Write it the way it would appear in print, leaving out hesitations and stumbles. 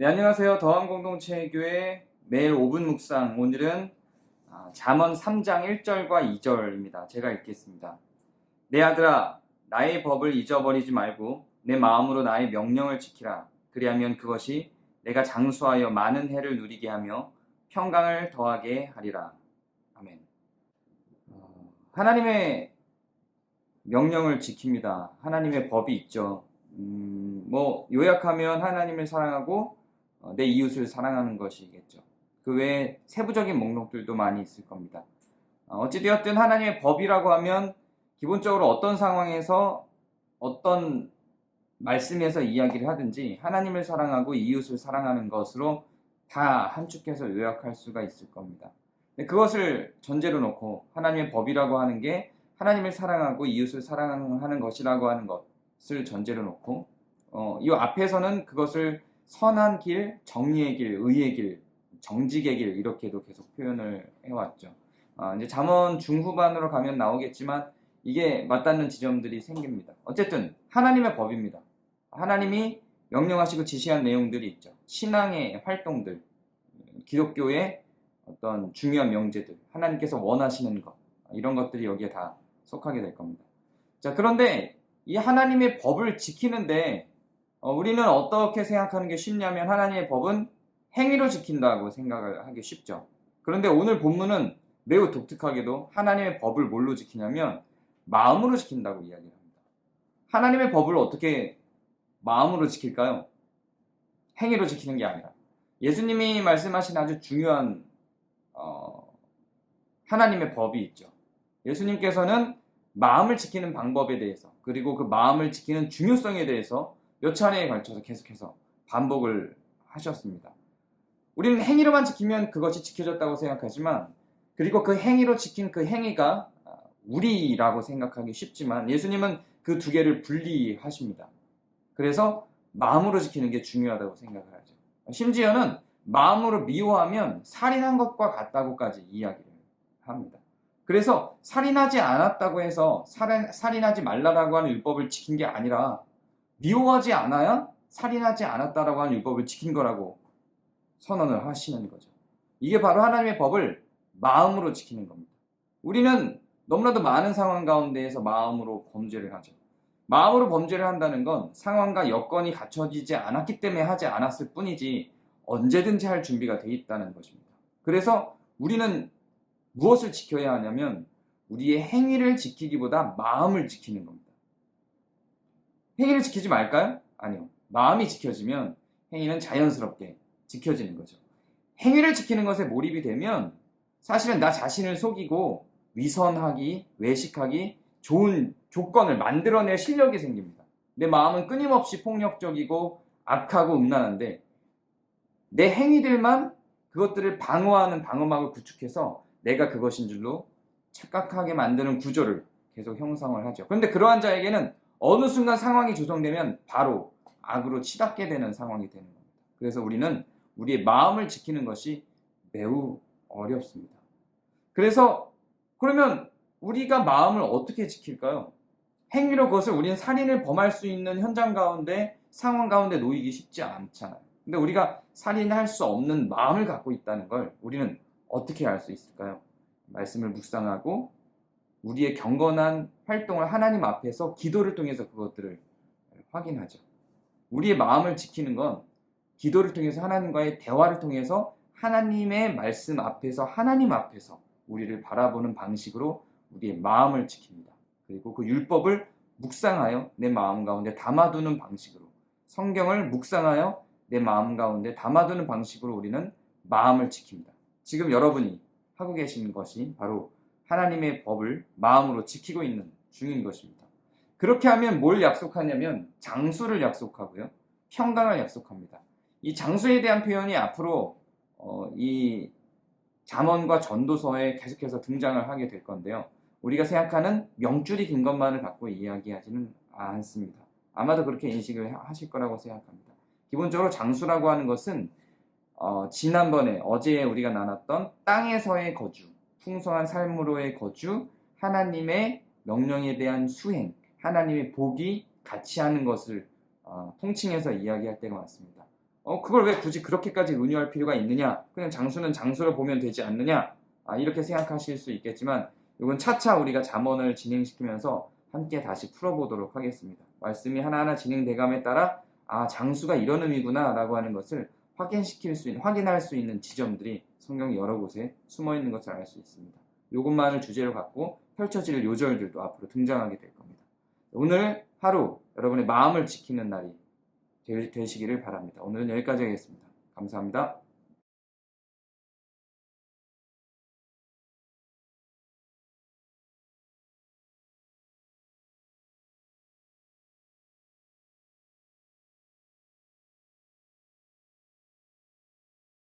네, 안녕하세요. 더한공동체교회 매일 5분 묵상. 오늘은 잠언 3장 1절과 2절입니다. 제가 읽겠습니다. 내 아들아, 나의 법을 잊어버리지 말고 내 마음으로 나의 명령을 지키라. 그리하면 그것이 내가 장수하여 많은 해를 누리게 하며 평강을 더하게 하리라. 아멘. 하나님의 명령을 지킵니다. 하나님의 법이 있죠. 요약하면 하나님을 사랑하고 내 이웃을 사랑하는 것이겠죠. 그 외에 세부적인 목록들도 많이 있을 겁니다. 어찌되었든 하나님의 법이라고 하면 기본적으로 어떤 상황에서 어떤 말씀에서 이야기를 하든지 하나님을 사랑하고 이웃을 사랑하는 것으로 다 함축해서 요약할 수가 있을 겁니다. 그것을 전제로 놓고 하나님의 법이라고 하는 게 하나님을 사랑하고 이웃을 사랑하는 것이라고 하는 것을 전제로 놓고 이 앞에서는 그것을 선한 길, 정의의 길, 의의 길, 정직의 길 이렇게도 계속 표현을 해왔죠. 이제 잠언 중후반으로 가면 나오겠지만 이게 맞닿는 지점들이 생깁니다. 어쨌든 하나님의 법입니다. 하나님이 명령하시고 지시한 내용들이 있죠. 신앙의 활동들, 기독교의 어떤 중요한 명제들, 하나님께서 원하시는 것, 이런 것들이 여기에 다 속하게 될 겁니다. 자, 그런데 이 하나님의 법을 지키는데 우리는 어떻게 생각하는 게 쉽냐면 하나님의 법은 행위로 지킨다고 생각을 하기 쉽죠. 그런데 오늘 본문은 매우 독특하게도 하나님의 법을 뭘로 지키냐면 마음으로 지킨다고 이야기를 합니다. 하나님의 법을 어떻게 마음으로 지킬까요? 행위로 지키는 게 아니라 예수님이 말씀하신 아주 중요한 하나님의 법이 있죠. 예수님께서는 마음을 지키는 방법에 대해서 그리고 그 마음을 지키는 중요성에 대해서 몇 차례에 걸쳐서 계속해서 반복을 하셨습니다. 우리는 행위로만 지키면 그것이 지켜졌다고 생각하지만 그리고 그 행위로 지킨 그 행위가 우리라고 생각하기 쉽지만 예수님은 그 두 개를 분리하십니다. 그래서 마음으로 지키는 게 중요하다고 생각을 하죠. 심지어는 마음으로 미워하면 살인한 것과 같다고까지 이야기를 합니다. 그래서 살인하지 않았다고 해서 살인하지 말라라고 하는 율법을 지킨 게 아니라 미워하지 않아야 살인하지 않았다라고 하는 율법을 지킨 거라고 선언을 하시는 거죠. 이게 바로 하나님의 법을 마음으로 지키는 겁니다. 우리는 너무나도 많은 상황 가운데에서 마음으로 범죄를 하죠. 마음으로 범죄를 한다는 건 상황과 여건이 갖춰지지 않았기 때문에 하지 않았을 뿐이지 언제든지 할 준비가 돼 있다는 것입니다. 그래서 우리는 무엇을 지켜야 하냐면 우리의 행위를 지키기보다 마음을 지키는 겁니다. 행위를 지키지 말까요? 아니요. 마음이 지켜지면 행위는 자연스럽게 지켜지는 거죠. 행위를 지키는 것에 몰입이 되면 사실은 나 자신을 속이고 위선하기, 외식하기, 좋은 조건을 만들어낼 실력이 생깁니다. 내 마음은 끊임없이 폭력적이고 악하고 음란한데 내 행위들만 그것들을 방어하는 방어막을 구축해서 내가 그것인 줄로 착각하게 만드는 구조를 계속 형성을 하죠. 그런데 그러한 자에게는 어느 순간 상황이 조성되면 바로 악으로 치닫게 되는 상황이 되는 겁니다. 그래서 우리는 우리의 마음을 지키는 것이 매우 어렵습니다. 그러면 우리가 마음을 어떻게 지킬까요? 행위로 그것을 우리는 살인을 범할 수 있는 현장 가운데 상황 가운데 놓이기 쉽지 않잖아요. 근데 우리가 살인할 수 없는 마음을 갖고 있다는 걸 우리는 어떻게 알 수 있을까요? 말씀을 묵상하고 우리의 경건한 활동을 하나님 앞에서 기도를 통해서 그것들을 확인하죠. 우리의 마음을 지키는 건 기도를 통해서 하나님과의 대화를 통해서 하나님의 말씀 앞에서 하나님 앞에서 우리를 바라보는 방식으로 우리의 마음을 지킵니다. 그리고 그 율법을 묵상하여 내 마음 가운데 담아두는 방식으로 성경을 묵상하여 내 마음 가운데 담아두는 방식으로 우리는 마음을 지킵니다. 지금 여러분이 하고 계시는 것이 바로 하나님의 법을 마음으로 지키고 있는 중인 것입니다. 그렇게 하면 뭘 약속하냐면 장수를 약속하고요. 평강을 약속합니다. 이 장수에 대한 표현이 앞으로 이 잠언과 전도서에 계속해서 등장을 하게 될 건데요. 우리가 생각하는 명줄이 긴 것만을 갖고 이야기하지는 않습니다. 아마도 그렇게 인식을 하실 거라고 생각합니다. 기본적으로 장수라고 하는 것은 지난번에 어제 우리가 나눴던 땅에서의 거주, 풍성한 삶으로의 거주, 하나님의 명령에 대한 수행, 하나님의 복이 같이 하는 것을 통칭해서 이야기할 때가 많습니다. 그걸 왜 굳이 그렇게까지 은유할 필요가 있느냐? 그냥 장수는 장수로 보면 되지 않느냐? 이렇게 생각하실 수 있겠지만 이건 차차 우리가 잠언을 진행시키면서 함께 다시 풀어보도록 하겠습니다. 말씀이 하나하나 진행돼감에 따라 장수가 이런 의미구나 라고 하는 것을 확인할 수 있는 지점들이 성경 여러 곳에 숨어 있는 것을 알 수 있습니다. 이것만을 주제로 갖고 펼쳐질 요절들도 앞으로 등장하게 될 겁니다. 오늘 하루 여러분의 마음을 지키는 날이 되시기를 바랍니다. 오늘은 여기까지 하겠습니다. 감사합니다.